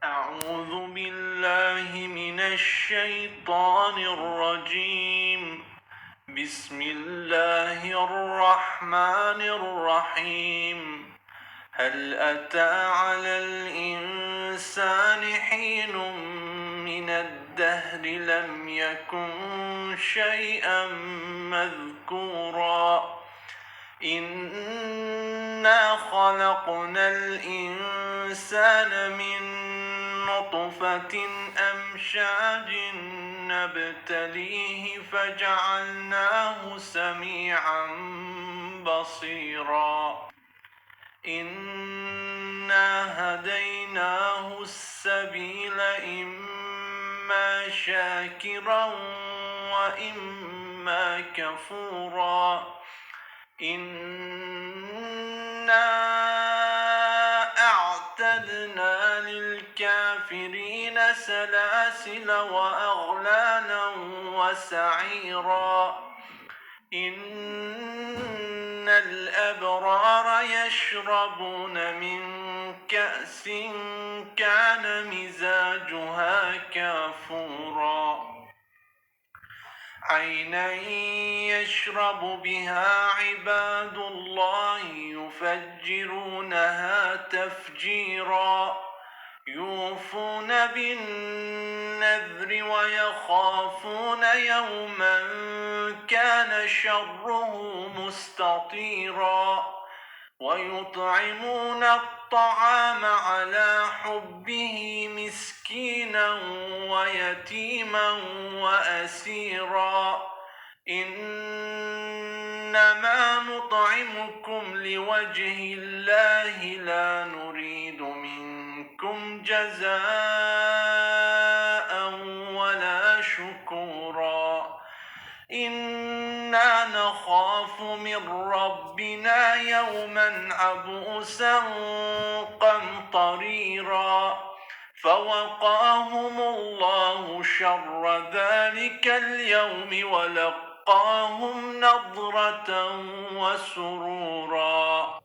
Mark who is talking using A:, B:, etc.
A: أعوذ بالله من الشيطان الرجيم. بسم الله الرحمن الرحيم. هل أتى على الإنسان حين من الدهر لم يكن شيئا مذكورا إنا خلقنا الإنسان من نطفة أمشاج نبتليه فجعلناه سميعا بصيرا إنا هديناه السبيل إما شاكرا وإما كفورا إنا أعتدنا للكافرين سلاسل وأغلالا وسعيرا إن الأبرار يشربون من كأس كان مزاجها كافورا عينا يشرب بها عباد الله يفجرونها تفجيرا يوفون بالنذر ويخافون يوما كان شره مستطيرا ويطعمون الطعام على حبه مسكينا ويتيما وأسيرا إنما نطعمكم لوجه الله لا نريد منكم جزاء ولا شكورا إنا نخاف من ربنا يوما عبوسا قمطريرا فوقاهم الله شر ذلك اليوم ولقاهم نضرة وسرورا.